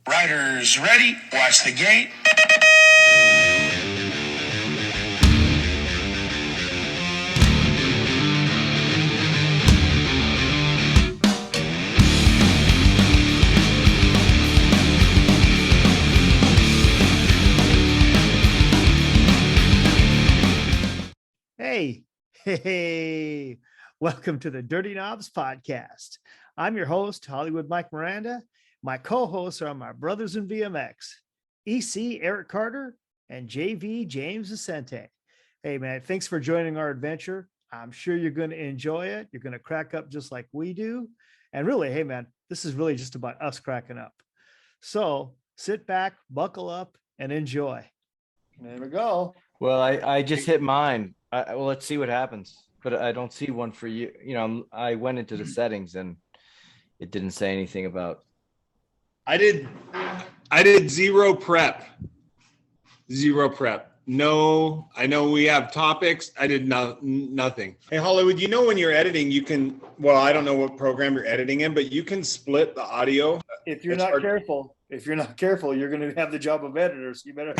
Riders ready, watch the gate. Hey, welcome to the Dirty Knobs podcast. I'm your host, Hollywood Mike Miranda. My co-hosts are my brothers in VMX, EC Eric Carter and JV James Vicente. Hey man, thanks for joining our adventure. I'm sure you're going to enjoy it. You're going to crack up just like we do. And really, hey man, this is really just about us cracking up. So sit back, buckle up, and enjoy. There we go. Well, I just hit mine. Well, let's see what happens. But I don't see one for you. You know, I went into the settings and it didn't say anything about. I did zero prep. No, I know we have topics. I did nothing. Hey, Hollywood, you know when you're editing, you can, well, I don't know what program you're editing in, but you can split the audio. If you're not careful, you're going to have the job of editor. So you better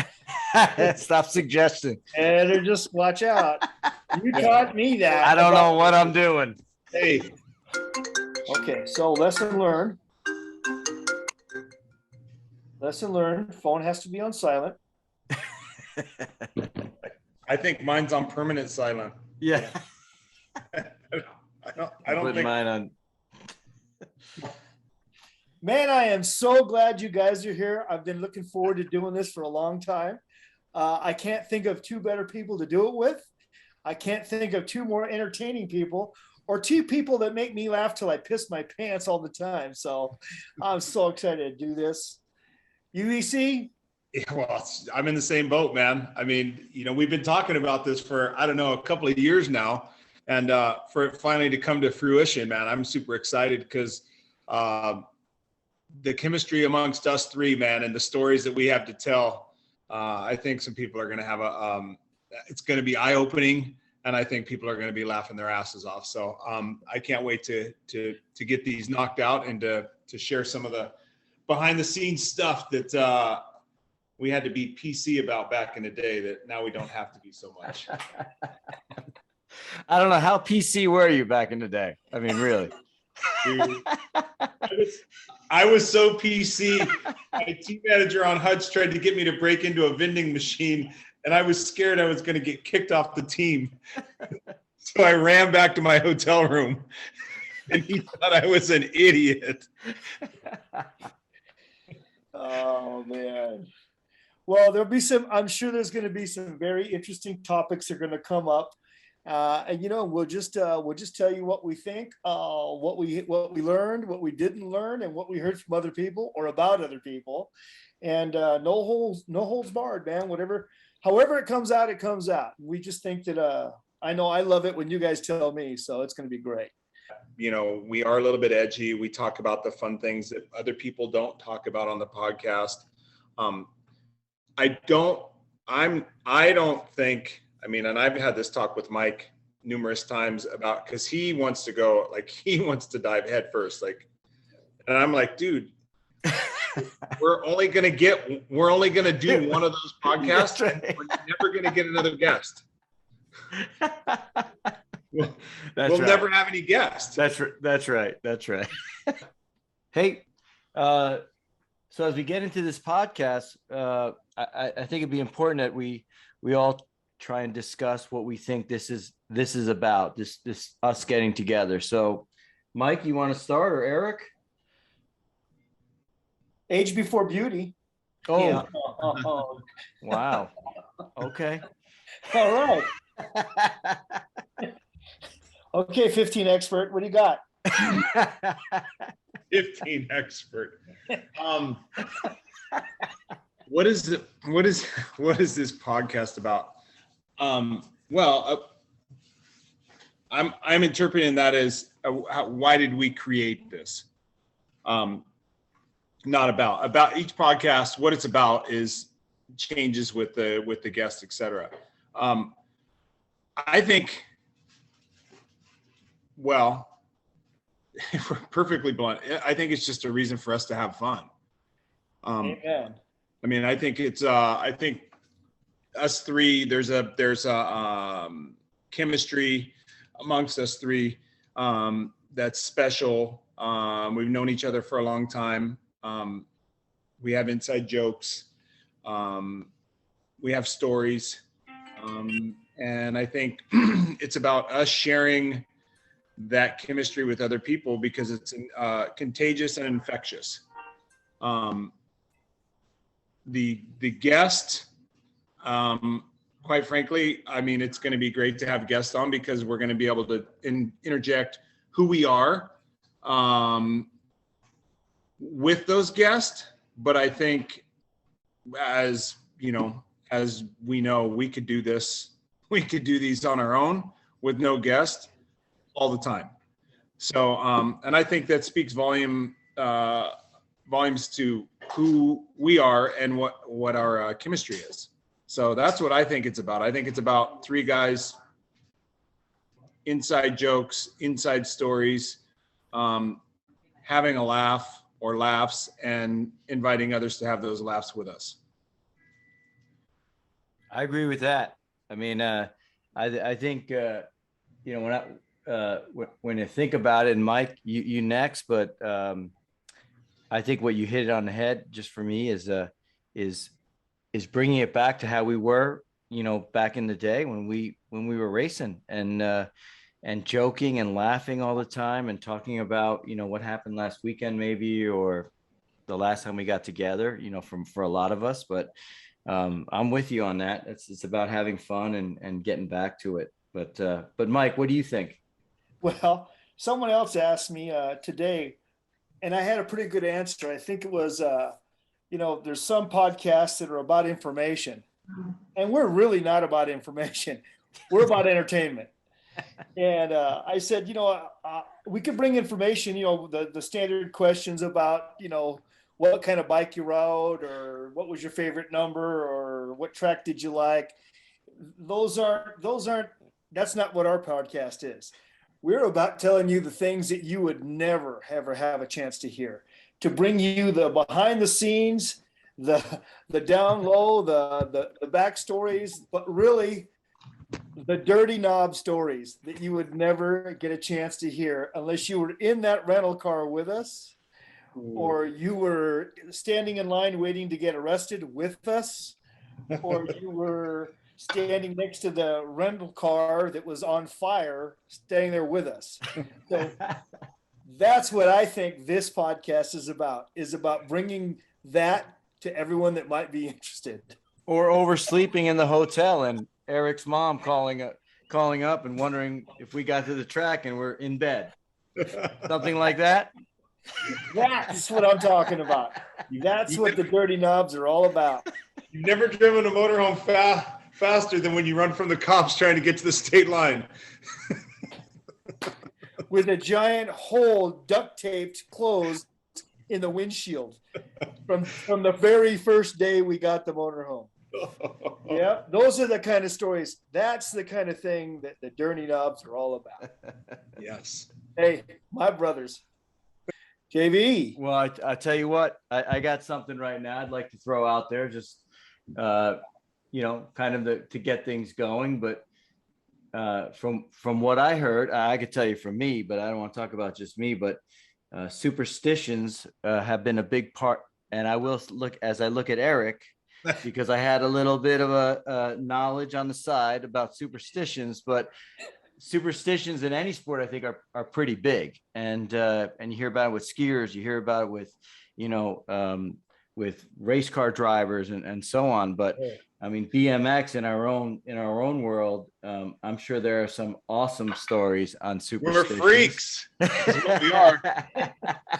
stop suggesting. Editor, just watch out. You taught me that. I don't know what I'm doing. Hey. Okay, so lesson learned. Phone has to be on silent. I think mine's on permanent silent. Yeah. I don't think mine on. Man, I am so glad you guys are here. I've been looking forward to doing this for a long time. I can't think of two better people to do it with. I can't think of two more entertaining people or two people that make me laugh till I piss my pants all the time. So I'm so excited to do this. UEC? Yeah, well, I'm in the same boat, man. I mean, you know, we've been talking about this for, I don't know, a couple of years now. And for it finally to come to fruition, man, I'm super excited because the chemistry amongst us three, man, and the stories that we have to tell, I think some people are going to have it's going to be eye-opening, and I think people are going to be laughing their asses off. So I can't wait to get these knocked out and to share some of the behind-the-scenes stuff that we had to be PC about back in the day that now we don't have to be so much. I don't know, how PC were you back in the day? I mean, really. Dude, I was so PC. My team manager on Hutch tried to get me to break into a vending machine, and I was scared I was going to get kicked off the team. So I ran back to my hotel room, and he thought I was an idiot. Oh, man. Well, I'm sure there's going to be some very interesting topics that are going to come up. And you know, we'll just tell you what we think, what we learned, what we didn't learn, and what we heard from other people or about other people. And no holds barred, man. However it comes out, it comes out. We just think that I know I love it when you guys tell me, so it's going to be great. You know, we are a little bit edgy. We talk about the fun things that other people don't talk about on the podcast. I don't think. I mean, and I've had this talk with Mike numerous times about, because he wants to dive head first. Like, and I'm like, dude, we're only going to do one of those podcasts. Right. We're never going to get another guest. We'll never have any guests. That's right. Hey, so as we get into this podcast, I think it'd be important that we all try and discuss what we think this is about, this us getting together. So Mike, you want to start, or Eric? Age before beauty. Oh, yeah. Wow. Okay. All right. Okay, 15 expert, what do you got? 15 expert. What is this podcast about? I'm interpreting that as why did we create this? Not about each podcast. What it's about is changes with the guests, etc. I think, if we're perfectly blunt, I think it's just a reason for us to have fun. Amen. I mean, I think I think us three, there's a chemistry amongst us three that's special. We've known each other for a long time. We have inside jokes. We have stories. And I think it's about us sharing that chemistry with other people because it's contagious and infectious. The guest, quite frankly, I mean, it's going to be great to have guests on because we're going to be able to interject who we are with those guests. But I think as you know, as we know, we could do this. We could do these on our own with no guest all the time. So, and I think that speaks volumes to who we are and what our chemistry is. So that's what I think it's about. I think it's about three guys, inside jokes, inside stories, having a laugh or laughs and inviting others to have those laughs with us. I agree with that. I mean, I think, you know, when you think about it, and Mike, you next, but I think what you hit on the head just for me is bringing it back to how we were, you know, back in the day when we were racing and joking and laughing all the time and talking about, you know, what happened last weekend maybe, or the last time we got together, you know, for a lot of us, but I'm with you on that. It's about having fun and getting back to it. But Mike, what do you think? Well, someone else asked me today, and I had a pretty good answer. I think it was, you know, there's some podcasts that are about information, and we're really not about information. We're about entertainment. And I said, you know, we could bring information, you know, the standard questions about, you know, what kind of bike you rode, or what was your favorite number, or what track did you like? That's not what our podcast is. We're about telling you the things that you would never, ever have a chance to hear, to bring you the behind the scenes, the down low, the backstories, but really the dirty knob stories that you would never get a chance to hear unless you were in that rental car with us, or you were standing in line waiting to get arrested with us, or you were standing next to the rental car that was on fire, staying there with us. So that's what I think this podcast is about bringing that to everyone that might be interested. Or oversleeping in the hotel and Eric's mom calling up and wondering if we got to the track and we're in bed. Something like that. That's what I'm talking about. That's what the dirty knobs are all about. You've never driven a motorhome faster than when you run from the cops trying to get to the state line. With a giant hole duct taped closed in the windshield from the very first day we got the motorhome. Yeah, those are the kind of stories. That's the kind of thing that the dirty knobs are all about. Yes. Hey, my brothers. JV. Well, I tell you what, I got something right now I'd like to throw out there, just you know, kind of to get things going. But from what I heard, I could tell you from me, but I don't want to talk about just me. But superstitions have been a big part, and I will look at Eric, because I had a little bit of a knowledge on the side about superstitions, but superstitions in any sport, I think are pretty big. And you hear about it with skiers, you hear about it with, you know, with race car drivers and so on. But I mean, BMX in our own world, I'm sure there are some awesome stories on superstitions. We're freaks. That's what we are.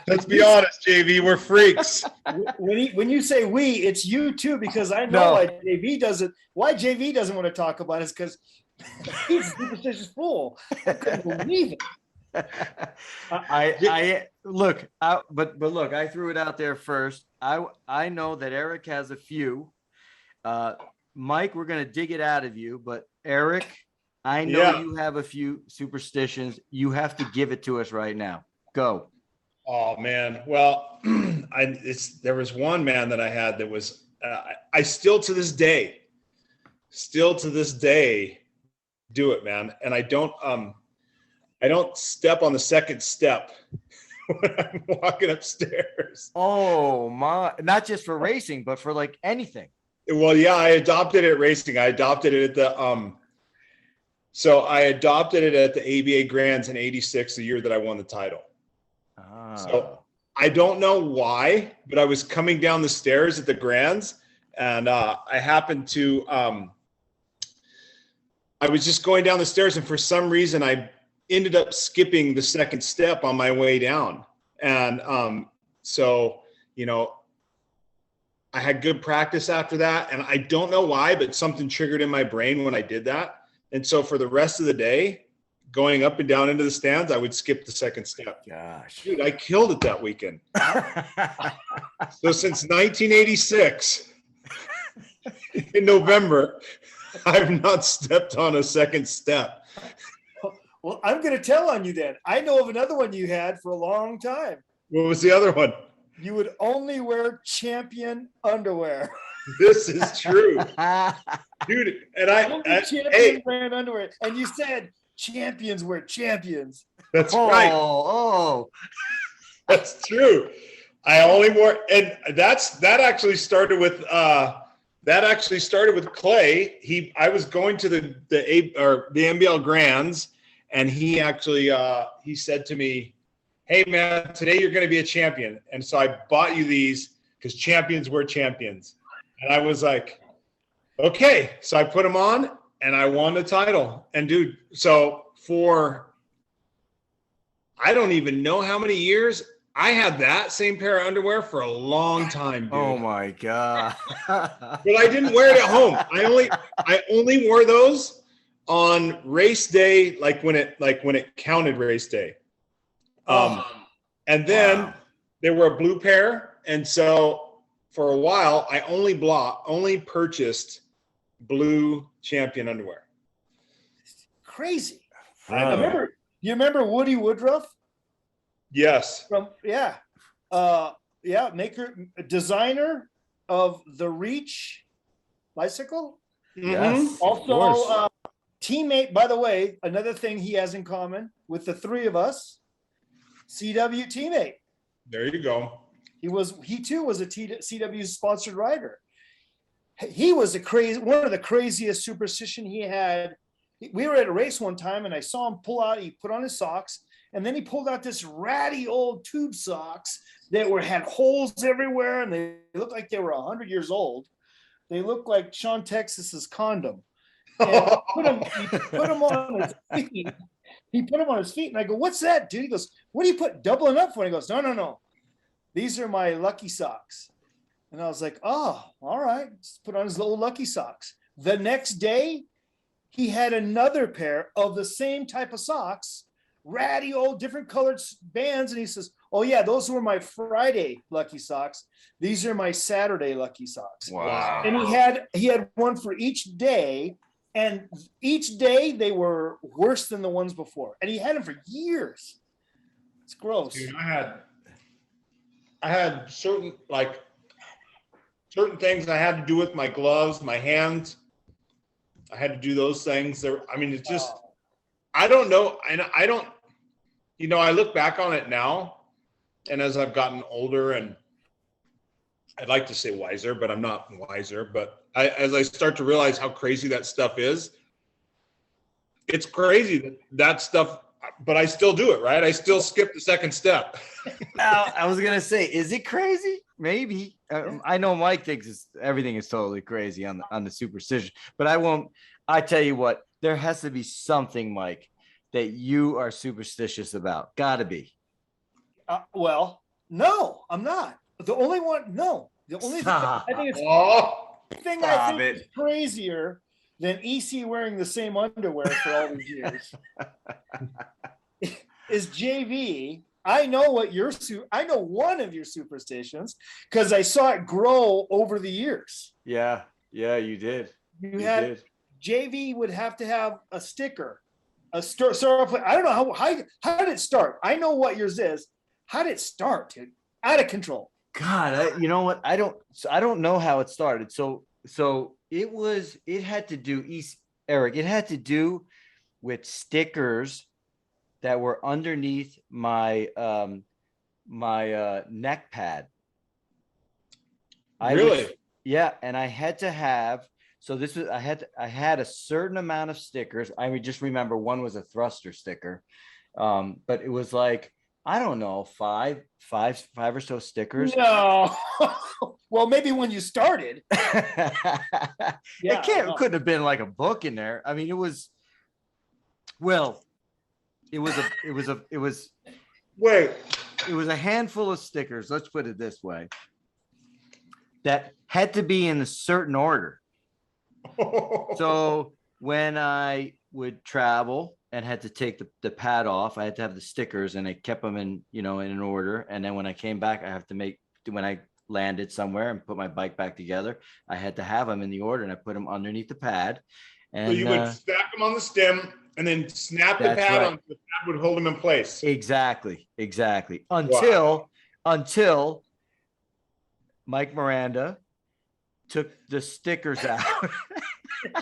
Let's be honest, JV, we're freaks. When you say we, it's you too, because I know why JV doesn't want to talk about it is because he's a superstitious fool. I couldn't believe it. Look, I threw it out there first. I know that Eric has a few. Mike, we're going to dig it out of you, but Eric, I know you have a few superstitions. You have to give it to us right now. Go. Oh man. Well, there was one, man, that I had that was I still to this day do it, man. And I don't step on the second step when I'm walking upstairs. Oh my, not just for racing, but for like anything. Well, yeah, I adopted it at racing. I adopted it at the I adopted it at the ABA Grands in '86, the year that I won the title. So I don't know why, but I was coming down the stairs at the Grands, and I happened to I was just going down the stairs, and for some reason I ended up skipping the second step on my way down. And so, I had good practice after that, and I don't know why, but something triggered in my brain when I did that. And so for the rest of the day, going up and down into the stands, I would skip the second step. Gosh, dude, I killed it that weekend. So since 1986, in November, I've not stepped on a second step. Well, I'm going to tell on you then. I know of another one you had for a long time. What was the other one? You would only wear Champion underwear. This is true, dude. And Champion wearing underwear, and you said champions wear champions. That's right. Oh, that's true. I only wore, and that actually started with Clay. I was going to the NBL Grands, and he actually he said to me, "Hey man, today you're going to be a champion." And so I bought you these because champions wear champions. And I was like, okay. So I put them on and I won the title. And dude, so for, I don't even know how many years, I had that same pair of underwear for a long time, dude. Oh my God. But I didn't wear it at home. I only wore those on race day, like when it counted race day. And then they were a blue pair. And so for a while, I only purchased blue Champion underwear. Crazy. You remember Woody Woodruff? Yes. Designer of the Reach bicycle. Yes. Also, teammate, by the way, another thing he has in common with the three of us, CW teammate. There you go. He too was a CW sponsored rider. He was one of the craziest superstition he had. We were at a race one time and I saw him he put on his socks, and then he pulled out this ratty old tube socks that had holes everywhere, and they looked like they were 100 years old. They looked like Sean Texas's condom. And he put them on his feet. He put them on his feet, and I go, "What's that, dude?" He goes, "What do you put doubling up for?" And he goes, No. These are my lucky socks. And I was like, "Oh, all right." Just put on his little lucky socks. The next day, he had another pair of the same type of socks, ratty old different colored bands. And he says, "Oh yeah, those were my Friday lucky socks. These are my Saturday lucky socks." Wow. And he had one for each day. And each day they were worse than the ones before. And he had them for years. It's gross. Dude, I had certain things I had to do with my gloves, my hands. I had to do those things. It's just, I don't know. And I don't, I look back on it now, and as I've gotten older, and I'd like to say wiser, but I'm not wiser. But as I start to realize how crazy that stuff is, it's crazy that stuff, but I still do it, right? I still skip the second step. I was going to say, is it crazy? Maybe. I know Mike thinks everything is totally crazy on the superstition, but I tell you what, there has to be something, Mike, that you are superstitious about. Gotta be. Well, no, I'm not. The only thing I think is crazier than EC wearing the same underwear for all these years is JV. I know one of your superstitions because I saw it grow over the years. Yeah, you did. You did. JV would have to have a sticker, a store. I don't know how did it start. I know what yours is. How did it start, dude? Out of control. God, you know what? I don't know how it started. So it had to do, Eric, it had to do with stickers that were underneath my neck pad. Really? Yeah, and I had to have, so this was, I had a certain amount of stickers. I mean, just remember one was a thruster sticker. But it was like, I don't know, five or so stickers. No. Well, maybe when you started. It couldn't have been like a book in there. I mean, it was Wait. it was a handful of stickers. Let's put it this way. That had to be in a certain order. So when I would travel and had to take the pad off, I had to have the stickers, and I kept them in an order. And then when I came back, when I landed somewhere and put my bike back together, I had to have them in the order, and I put them underneath the pad. And so you would stack them on the stem and then snap the pad on, so the pad would hold them in place. Exactly. Until Mike Miranda took the stickers out.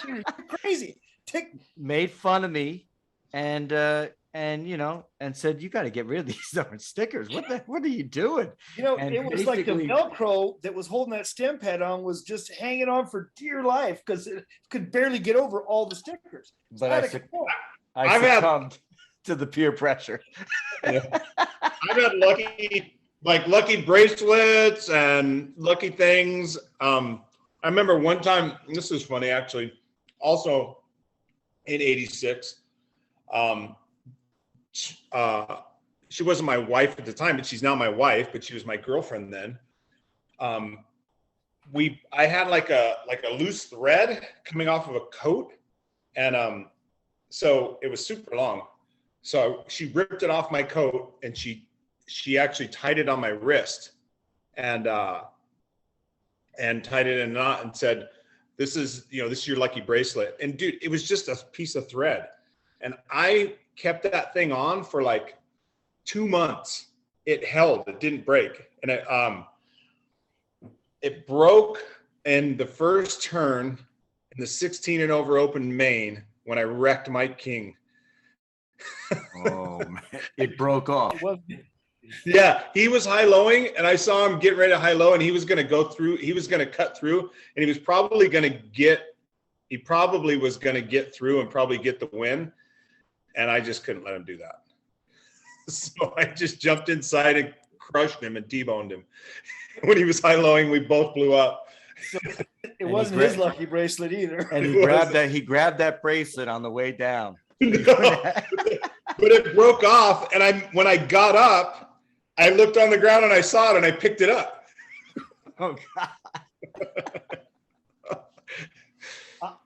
You're crazy. Made fun of me and said, you got to get rid of these darn stickers. What are you doing? And it was like the Velcro that was holding that stem pad on was just hanging on for dear life because it could barely get over all the stickers. But I succumbed to the peer pressure. I've had lucky bracelets and lucky things. I remember one time, this is funny actually, also in 86, she wasn't my wife at the time, but she's now my wife, but she was my girlfriend then. I had like a loose thread coming off of a coat, and so it was super long. So she ripped it off my coat, and she actually tied it on my wrist, and tied it in a knot and said, this is your lucky bracelet. And dude, it was just a piece of thread. And I kept that thing on for like 2 months. It held, it didn't break. And it broke in the first turn in the 16 and over open main when I wrecked Mike King. Oh man, it broke off. Yeah, he was high-lowing, and I saw him getting ready to high-low, and he was going to go through. He was going to cut through, and he was probably going to get. He probably was going to get through and probably get the win, and I just couldn't let him do that. So I just jumped inside and crushed him and T-boned him. When he was high-lowing, we both blew up. So it wasn't his lucky bracelet either. And he grabbed that bracelet on the way down. No, but it broke off, and when I got up, I looked on the ground and I saw it and I picked it up. Oh God.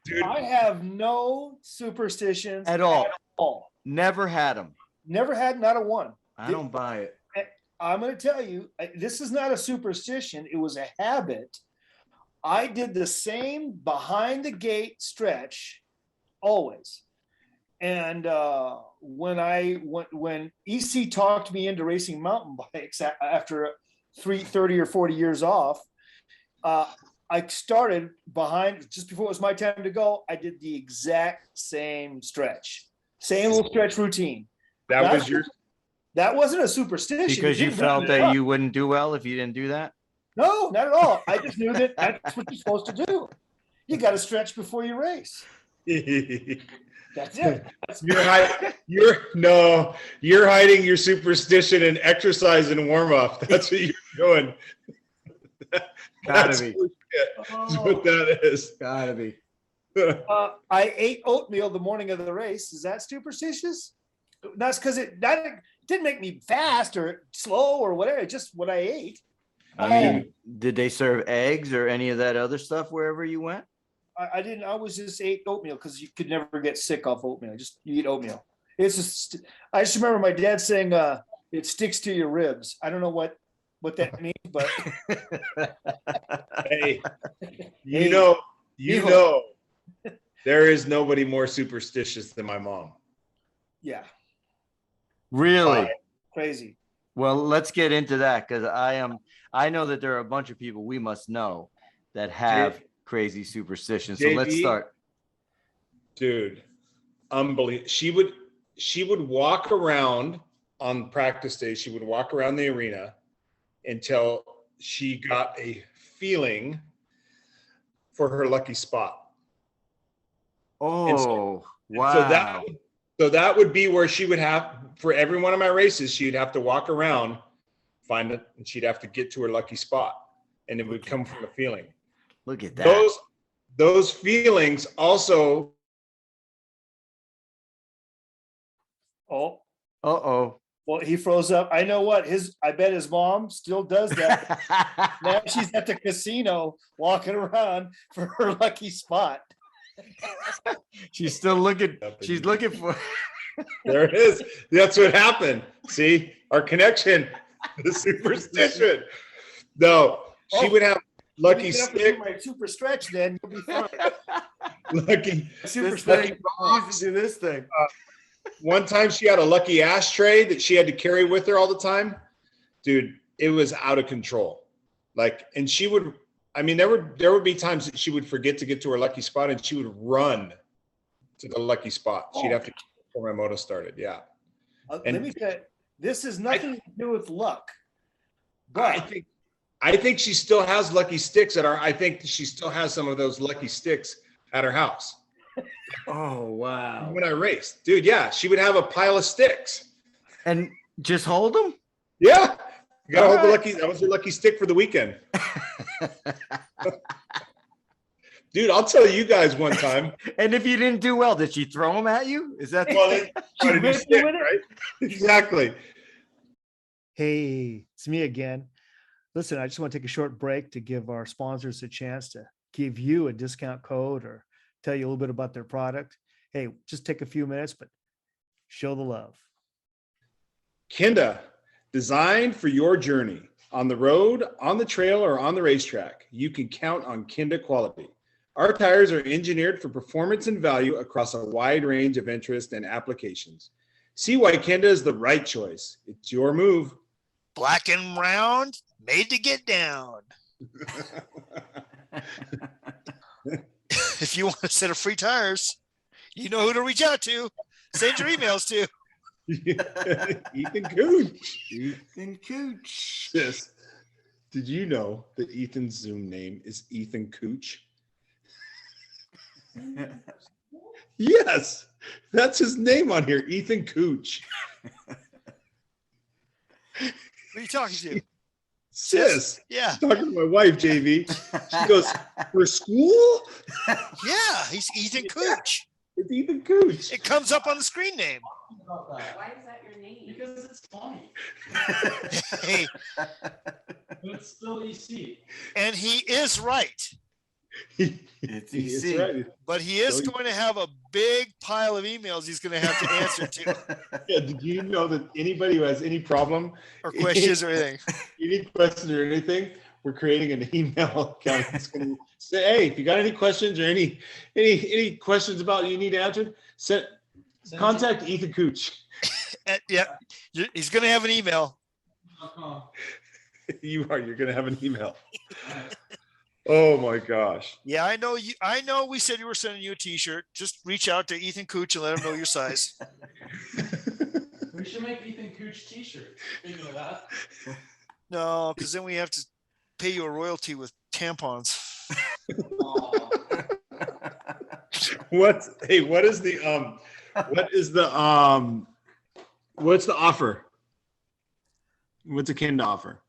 Dude. I have no superstitions at all. Never had them. Never had, not a one. I don't buy it. I'm going to tell you, this is not a superstition. It was a habit. I did the same behind the gate stretch always. And when EC talked me into racing mountain bikes after 30 or 40 years off, I started behind just before it was my time to go. I did the exact same stretch, same little stretch routine. That wasn't a superstition. Because you felt that you wouldn't do well if you didn't do that? No, not at all. I just knew that that's what you're supposed to do. You got to stretch before you race. That's it. You're hiding your superstition in exercise and warm up. That's what you're doing. Gotta be. That's what that is. Gotta be. I ate oatmeal the morning of the race. Is that superstitious? That's because it didn't make me fast or slow or whatever. It's just what I ate. I mean, did they serve eggs or any of that other stuff wherever you went? I didn't. I was just ate oatmeal because you could never get sick off oatmeal. You eat oatmeal. It's just. I just remember my dad saying, "It sticks to your ribs." I don't know what that means, but hey, you know, there is nobody more superstitious than my mom. Yeah. Really? Crazy. Well, let's get into that because I know that there are a bunch of people we must know that have crazy superstitions. So JB, let's start. Dude, unbelievable. She would walk around on practice days. She would walk around the arena until she got a feeling for her lucky spot. Oh, wow. So that would be where she would have, for every one of my races, she'd have to walk around, find it, and she'd have to get to her lucky spot. And it would come from a feeling. Look at that. Those feelings also. Oh, Uh-oh. well, he froze up. I know what I bet his mom still does that. Now she's at the casino walking around for her lucky spot. She's still looking. She's looking for. There it is. That's what happened. See, our connection, the superstition. No, she would have lucky stick. My super stretch, then you'll be fine. Lucky Super This stretch. thing. I used to do this thing. One time she had a lucky ashtray that she had to carry with her all the time. Dude, it was out of control. Like, and she would, I mean, there would be times that she would forget to get to her lucky spot and she would run to the lucky spot. She'd have to get before my moto started. Yeah. Let me tell you, this has nothing to do with luck. But I think she still has lucky sticks I think she still has some of those lucky sticks at her house. Oh, wow. When I raced, dude, yeah, she would have a pile of sticks. And just hold them? Yeah. You gotta hold the lucky, that was your lucky stick for the weekend. Dude, I'll tell you guys one time. And if you didn't do well, did she throw them at you? Is that Well, they try to do whipped stick, you with it? right? Exactly. hey, it's me again. Listen, I just want to take a short break to give our sponsors a chance to give you a discount code or tell you a little bit about their product. Hey, just take a few minutes, but show the love. Kenda, designed for your journey on the road, on the trail, or on the racetrack. You can count on Kenda quality. Our tires are engineered for performance and value across a wide range of interest and applications. See why Kenda is the right choice. It's your move. Black and round, made to get down. If you want a set of free tires, you know who to reach out to. Send your emails to. Ethan Cooch. Ethan Cooch? Yes. Did you know that Ethan's Zoom name is Ethan Cooch? Yes, that's his name on here, Ethan Cooch. Who are you talking to? Sis. Yeah. I'm talking to my wife, JV. She goes, for school? Yeah, he's Ethan Cooch. It's Ethan Cooch. It comes up on the screen name. Why is that your name? Because it's funny. Hey, But it's still EC. and he is right. It's He's EC. right. But he is going to have a big pile of emails he's going to have to answer to, Yeah, did you know that anybody who has any problem, or questions or anything. any question or anything, we're creating an email account. It's going to say, hey, if you got any questions or any questions about you need answered, contact Ethan Cooch. Yeah, he's going to have an email. You're going to have an email. Oh my gosh. Yeah, I know you. I know we said you were sending you a T-shirt. Just reach out to Ethan Cooch and let him know your size. We should make Ethan Cooch t-shirts. Speaking of that. No, because then we have to pay you a royalty with tampons. What is the offer? What's akin to offer?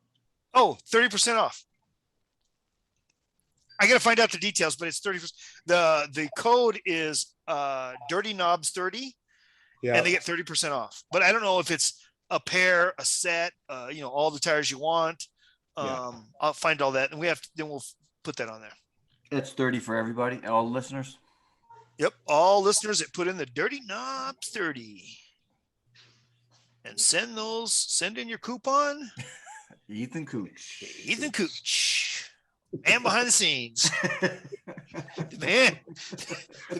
Oh, 30% off. I got to find out the details, but it's 30%. The code is Dirty Knobs 30, Yeah. and they get 30% off. But I don't know if it's a pair, a set, all the tires you want. I'll find all that, and we'll put that on there. It's 30 for everybody, all listeners. Yep, all listeners that put in the Dirty Knobs 30 and send in your coupon. Ethan Cooch. Ethan Cooch. And behind the scenes. The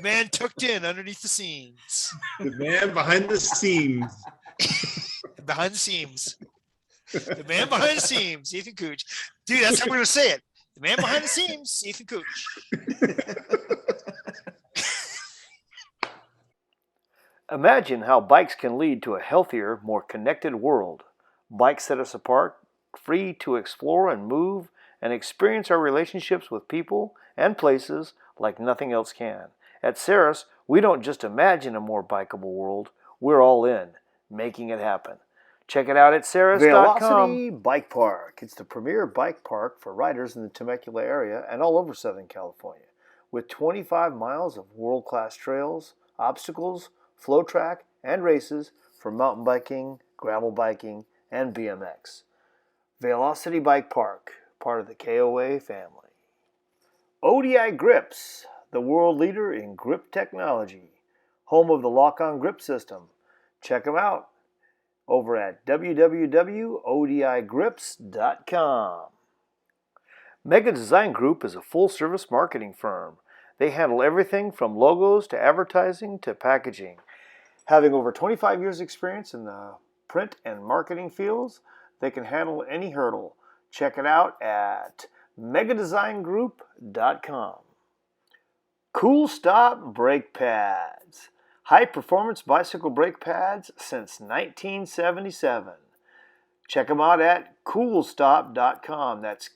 man tucked in underneath the scenes. The man behind the scenes. Behind the seams. The man behind the scenes, Ethan Cooch. Dude, that's how we're gonna say it. The man behind the scenes, Ethan Cooch. Imagine how bikes can lead to a healthier, more connected world. Bikes set us apart, free to explore and move and experience our relationships with people and places like nothing else can. At Ceres, we don't just imagine a more bikeable world, we're all in, making it happen. Check it out at ceres.com. Velocity Bike Park. It's the premier bike park for riders in the Temecula area and all over Southern California. With 25 miles of world-class trails, obstacles, flow track, and races for mountain biking, gravel biking, and BMX. Velocity Bike Park, part of the KOA family. ODI Grips, the world leader in grip technology, home of the lock-on grip system. Check them out over at www.odigrips.com. Mega Design Group is a full-service marketing firm. They handle everything from logos to advertising to packaging. Having over 25 years experience in the print and marketing fields, they can handle any hurdle. Check it out at megadesigngroup.com. Cool Stop Brake Pads. High performance bicycle brake pads since 1977. Check them out at coolstop.com. That's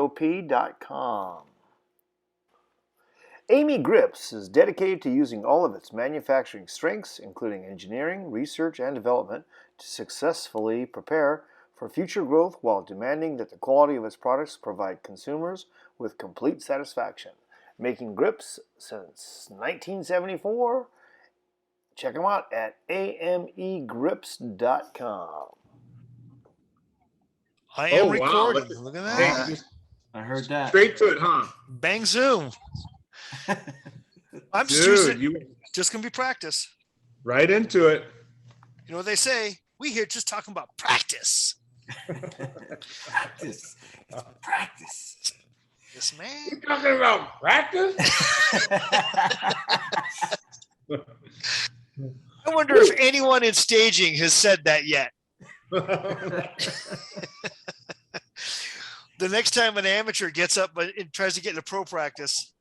KOOLSTOP.com. Amy Grips is dedicated to using all of its manufacturing strengths, including engineering, research, and development, to successfully prepare for future growth while demanding that the quality of its products provide consumers with complete satisfaction. Making grips since 1974. Check them out at amegrips.com. I am Oh, wow. recording. Look at that. Hey, I heard that. straight to it, huh? Bang zoom. I'm just Dude, using, you just gonna be practice. right into it. You know what they say? We here just talking about practice. Practice. Practice. Yes, man. You talking about practice? I wonder if anyone in staging has said that yet. The next time an amateur gets up and tries to get into pro practice,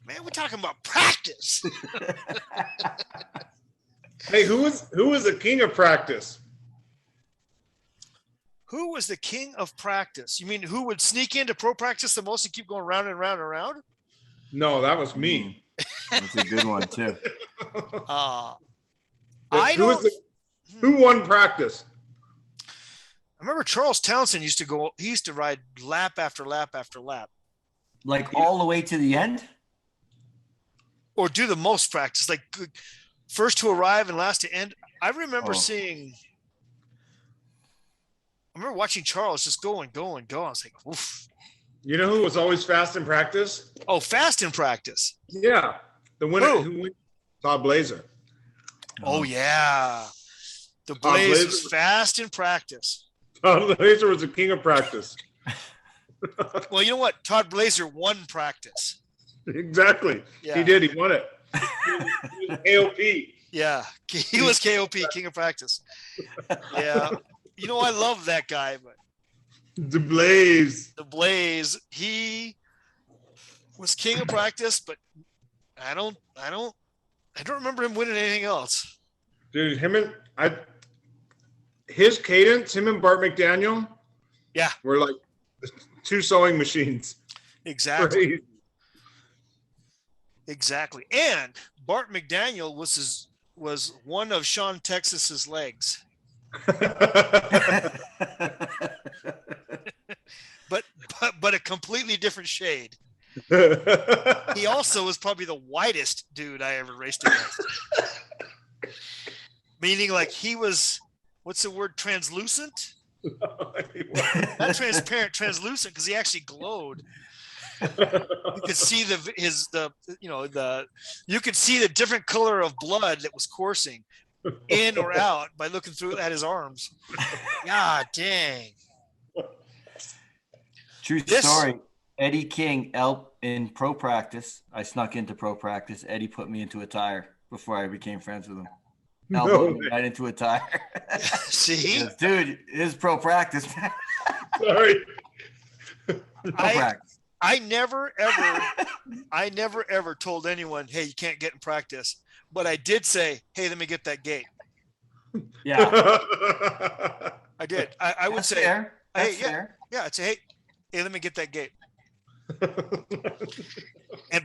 man, we're talking about practice. Hey, who was the king of practice? Who was the king of practice? You mean who would sneak into pro practice the most and keep going round and round and round? No, that was me. That's a good one too. I Who was don't. who won practice? I remember Charles Townsend used to go. He used to ride lap after lap after lap, Like all the way to the end? or do the most practice, like first to arrive and last to end. I remember seeing. I remember watching Charles just go and go and go. I was like, oof. You know who was always fast in practice? Oh, fast in practice. Yeah, the winner Who? who won, Todd Blazer. Oh yeah, the Todd Blaze Blazer. was fast in practice. Todd Blazer was the king of practice. Well, you know what? Todd Blazer won practice. Exactly. Yeah. He did. He won it. He was AOP. Yeah, he was KOP, king of practice. Yeah, you know I love that guy, but The Blaze. the Blaze, he was king of practice, but I don't remember him winning anything else. Dude, his cadence, him and Bart McDaniel, Yeah, were like two sewing machines. exactly. Crazy. Exactly. And Bart McDaniel was one of Sean Texas's legs. But a completely different shade. He also was probably the whitest dude I ever raced against. Meaning like he was, what's the word, translucent? Not transparent, translucent, because he actually glowed. You could see you could see the different color of blood that was coursing in or out by looking through at his arms. God dang. True story. Eddie King in pro practice. I snuck into pro practice. Eddie put me into a tire before I became friends with him. elbowed me right into a tire. See, Goes, dude, it is pro practice. Sorry. Practice. I never ever told anyone, hey, you can't get in practice. But I did say, hey, let me get that gate. Yeah. I did. I would That's say, fair. That's hey, yeah, fair. yeah. I'd say, hey, let me get that gate.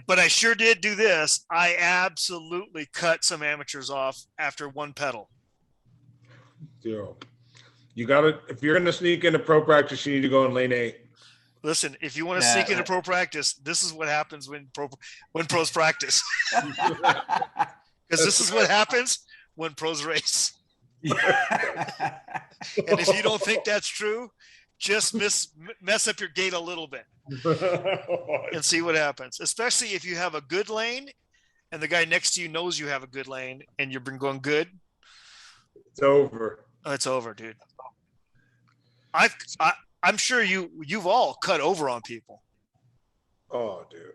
But I sure did do this. I absolutely cut some amateurs off after one pedal. Zero. You got to, if you're going to sneak into pro practice, you need to go in lane 8. Listen, if you want to sneak into pro practice, this is what happens when pros practice. Because this is what happens when pros race. And if you don't think that's true, just mess up your gate a little bit and see what happens. Especially if you have a good lane and the guy next to you knows you have a good lane and you've been going good. It's over. Oh, it's over, dude. I'm sure you've all cut over on people. Oh, dude.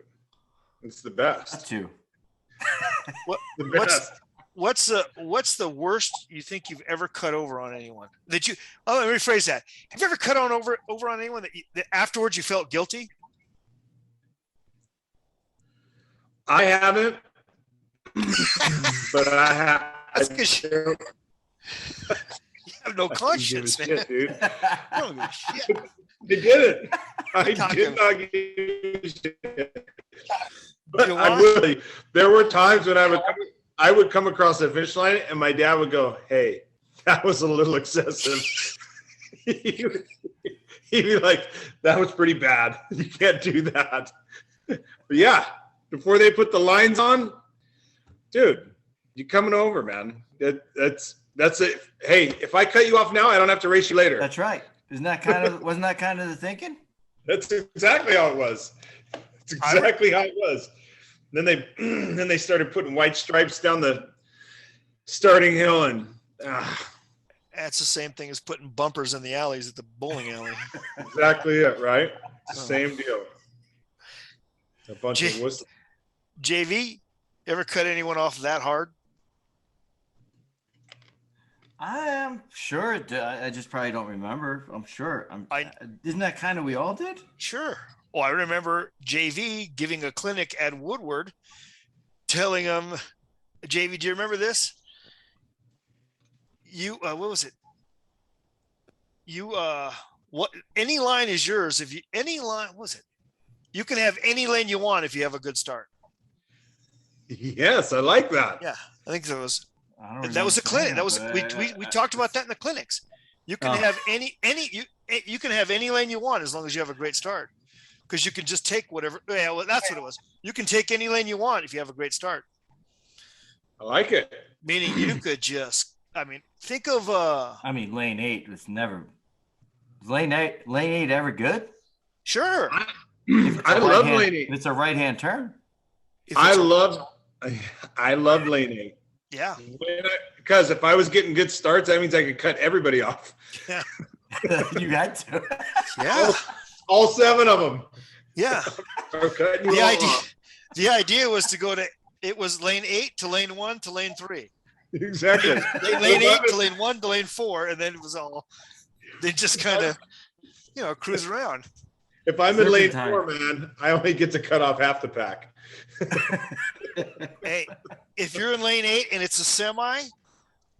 It's the best. That too. The best. What's the worst you think you've ever cut over on anyone that you? Oh, let me rephrase that. Have you ever cut over on anyone that afterwards you felt guilty? I haven't, but I have. That's because you have no conscience, man. Shit, dude. I don't give a shit. They did it. I Talking- did not give a shit. But You know I what? really, there were times when I would come across the finish line and my dad would go, hey, that was a little excessive. He'd be like, that was pretty bad. You can't do that. But yeah, before they put the lines on, dude, you coming over, man. That's it. Hey, if I cut you off now, I don't have to race you later. That's right. Wasn't that kind of the thinking? That's exactly how it was. That's exactly how it was. Then they started putting white stripes down the starting hill, and That's the same thing as putting bumpers in the alleys at the bowling alley. exactly it, right? Same deal. A bunch of whistles. JV, ever cut anyone off that hard? I am sure. I just probably don't remember. I'm sure. Isn't that kind of we all did? Sure. Oh, I remember JV giving a clinic at Woodward, telling him, JV, do you remember this? You, what was it? You, what? Any line is yours. If you, any line, what was it? You can have any lane you want if you have a good start. Yes, I like that. Yeah, I think that was. I don't That was a remember clinic. saying That was we talked about that in the clinics. You can have you can have any lane you want as long as you have a great start, because you can just take whatever. Yeah, well, that's what it was. You can take any lane you want if you have a great start. I like it. Meaning you could just. I mean, think of. lane 8 was never. Was lane 8 ever good? Sure. I love lane 8. It's a right-hand turn. I love lane 8. Yeah. Because if I was getting good starts, that means I could cut everybody off. Yeah. You had to. Yeah. All 7 of them. Yeah. Are cutting you all off. The idea was to go to. It was lane 8 to lane 1 to lane 3. Exactly. Lane 8 to lane 1 to lane 4, and then it was all. They just kind of, cruise around. If I'm in lane 4, man, I only get to cut off half the pack. Hey, if you're in lane 8 and it's a semi,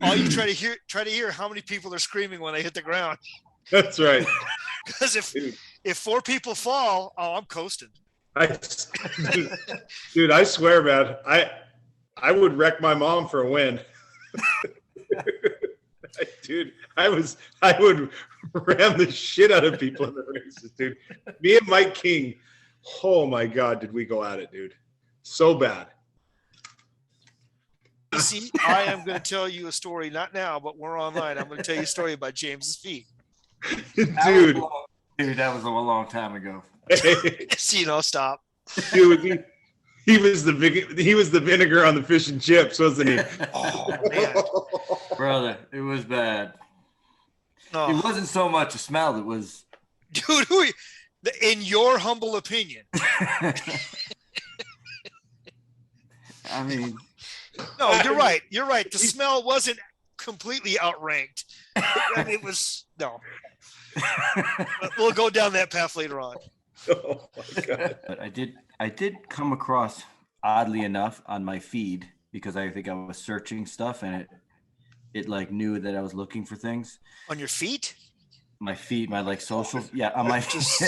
all you try to hear how many people are screaming when they hit the ground. That's right. Because if 4 people fall, I'm coasting. Dude, I swear, man, I would wreck my mom for a win. Dude, I would ram the shit out of people in the races, dude. Me and Mike King, oh my God, did we go at it, dude. So bad. See, I am going to tell you a story, not now, but we're online. I'm going to tell you a story about James's feet. Dude, that was a long time ago. Stop. Dude, he was the vinegar on the fish and chips, wasn't he? Oh, man. Brother, it was bad. No. It wasn't so much a smell. It was. Dude, in your humble opinion. I mean, No, you're right. You're right. The smell wasn't completely outranked. It was no. But we'll go down that path later on. Oh my God. But I did come across, oddly enough, on my feed, because I think I was searching stuff and it like knew that I was looking for things. On your feet? My feed, my like social, yeah, on my Just-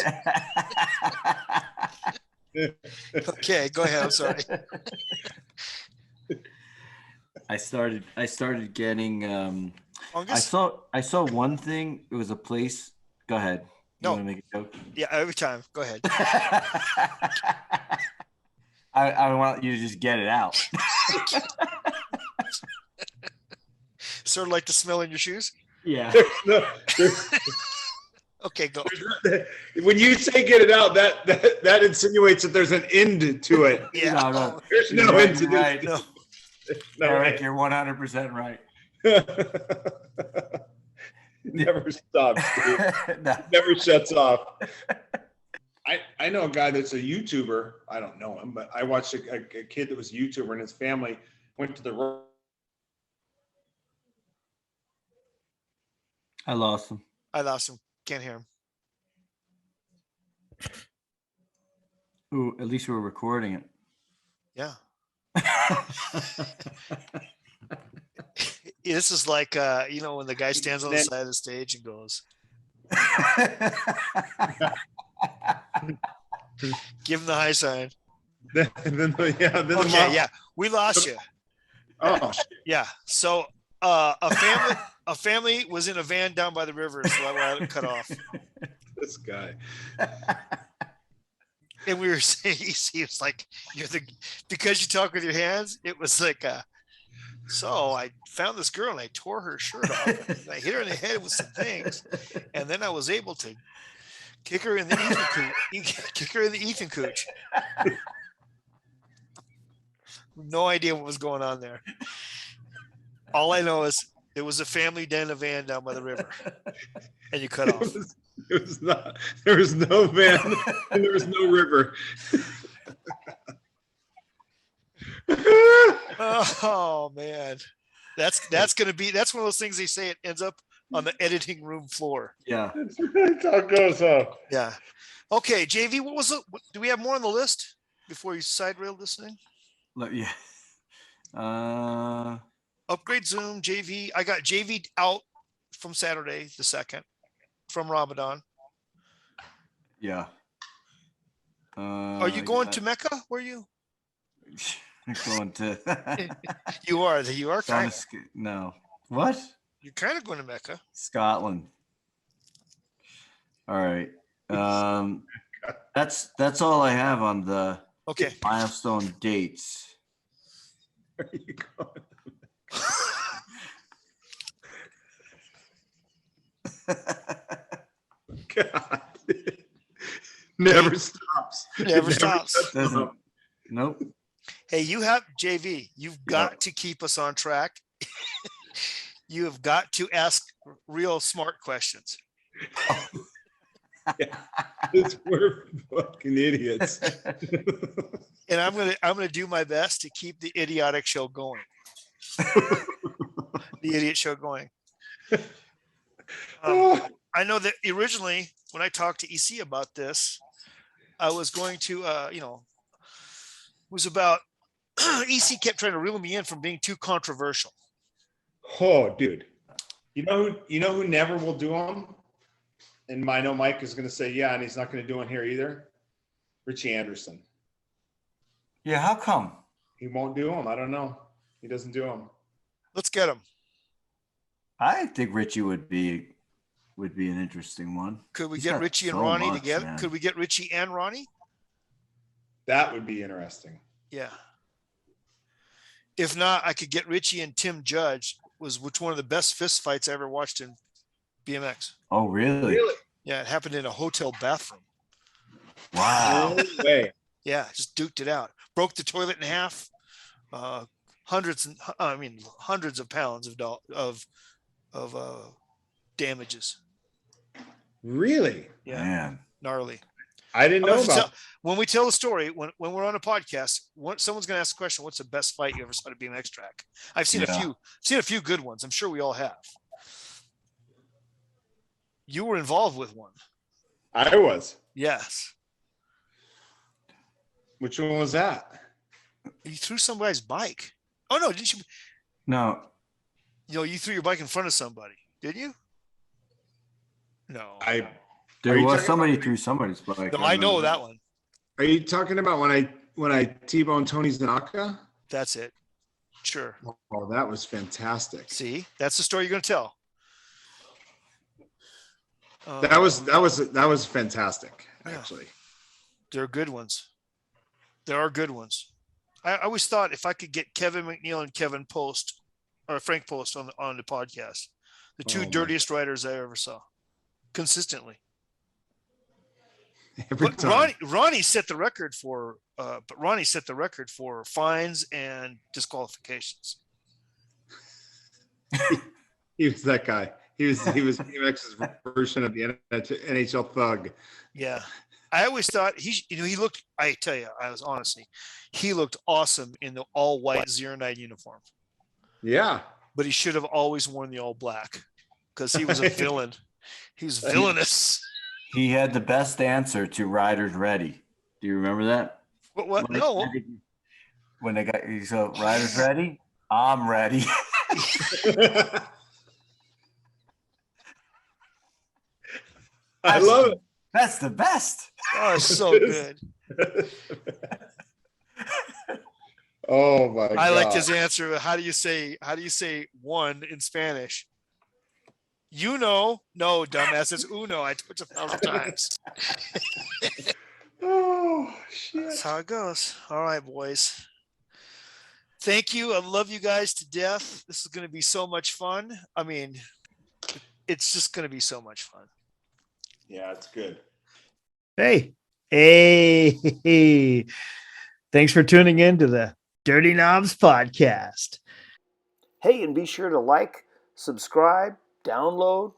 Okay, go ahead. I'm sorry. I started getting I Fungus? saw one thing. It was a place. Go ahead. You No. want to make a joke? Yeah, every time. Go ahead. I want you to just get it out. Sort of like the smell in your shoes. Yeah. No, Okay, go. when you say get it out, that insinuates that there's an end to it. Yeah. No, no. There's no You're end to right, this. right. No. No Eric, way. you're 100% right. Never stops. Dude. No. Never shuts off. I know a guy that's a YouTuber. I don't know him, but I watched a kid that was a YouTuber, and his family went to the. I lost him. I lost him. Can't hear him. Ooh, at least we were recording it. Yeah. This is like when the guy stands on the side of the stage and goes, give him the high sign. Then the Okay, mom- yeah. We lost you. Oh, shit. Yeah. So a family was in a van down by the river, so I got cut off. This guy. And we were saying, he was like, because you talk with your hands, it was like, so I found this girl and I tore her shirt off and I hit her in the head with some things. And then I was able to kick her in the Ethan cooch. No idea what was going on there. All I know is it was a family den, a van down by the river, and you cut off. It was not. There was no van and there was no river. Oh man, that's one of those things they say it ends up on the editing room floor. Yeah. That's how it goes. Yeah. Okay, JV, what was it? Do we have more on the list before you side rail this thing? Look, yeah. Upgrade Zoom, JV. I got JV out from Saturday the 2nd from Ramadan. Yeah. Are you going to Mecca? Were you? going to? You are. You are kind. No. What? You're kind of going to Mecca. Scotland. All right. That's all I have on the Okay. milestone dates. Where are you going? God. Never stops. Never It stops. Doesn't- Nope. Hey, you have JV. You've got to keep us on track. You have got to ask real smart questions. We're fucking idiots. And I'm gonna do my best to keep the idiotic show going. The idiot show going. I know that originally when I talked to EC about this, I was going to, it was about EC kept trying to reel me in from being too controversial. Oh, dude. You know who never will do them? And I know Mike is going to say, yeah, and he's not going to do it here either. Richie Anderson. Yeah, how come? He won't do them. I don't know. He doesn't do them. Let's get him. I think Richie would be an interesting one. Could we He's get got Richie and so Ronnie much, together? man. Could we get Richie and Ronnie? That would be interesting. Yeah. If not, I could get Richie and Tim Judge, which one of the best fist fights I ever watched in BMX. Oh, really? Yeah, it happened in a hotel bathroom. Wow. No way. Yeah, just duked it out. Broke the toilet in half. Hundreds of pounds of damages. Really? Yeah, Man. gnarly. I didn't know about. When we tell the story, when we're on a podcast, someone's going to ask the question, "What's the best fight you ever saw at a BMX track?" I've seen a few good ones. I'm sure we all have. You were involved with one. I was. Yes. Which one was that? You threw somebody's bike. Oh no, didn't you? No. You threw your bike in front of somebody, didn't you? No. There was somebody threw somebody's bike. No, I know that one. Are you talking about when I T-boned Tony Zanaka? That's it. Sure. Oh, that was fantastic. See, that's the story you're going to tell. That was fantastic. Actually, there are good ones. There are good ones. I always thought if I could get Kevin McNeil and Kevin Post or Frank Post on the podcast, the two dirtiest riders I ever saw, consistently. Every time. Ronnie set the record for fines and disqualifications. He was that guy. He was BMX's version of the NHL thug. Yeah. I always thought he looked, I tell you, he looked awesome in the all white 09 uniform. Yeah. But he should have always worn the all black because he was a villain. He was villainous. He had the best answer to Riders Ready. Do you remember that? What? No. When they got so Riders Ready, I'm ready. I love it. That's the best. Oh, it's so good. Oh my God. I liked his answer. How do you say one in Spanish? No, dumbass. It's uno. I told you 1,000 times. Oh shit. That's how it goes. All right, boys. Thank you. I love you guys to death. This is going to be so much fun. I mean, it's just going to be so much fun. Yeah, it's good. Hey. Thanks for tuning in to the Dirty Knobs podcast. Hey, and be sure to like, subscribe, download,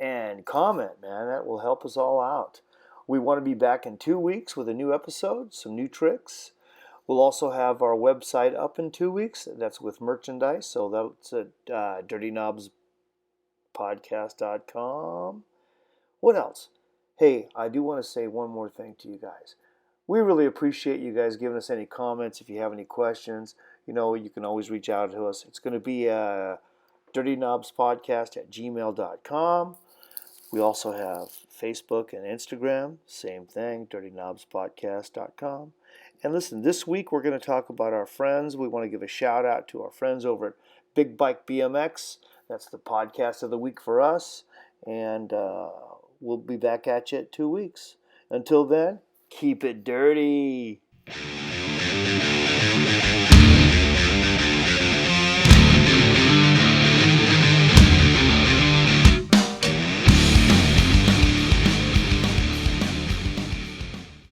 and comment, man. That will help us all out. We want to be back in 2 weeks with a new episode, some new tricks. We'll also have our website up in 2 weeks. That's with merchandise. So that's at dirtyknobspodcast.com. What else? Hey, I do want to say one more thing to you guys. We really appreciate you guys giving us any comments. If you have any questions, you can always reach out to us. It's going to be dirtyknobspodcast@gmail.com. We also have Facebook and Instagram. Same thing, dirtyknobspodcast.com. And listen, this week we're going to talk about our friends. We want to give a shout out to our friends over at Big Bike BMX. That's the podcast of the week for us. And we'll be back at you in 2 weeks. Until then, keep it dirty.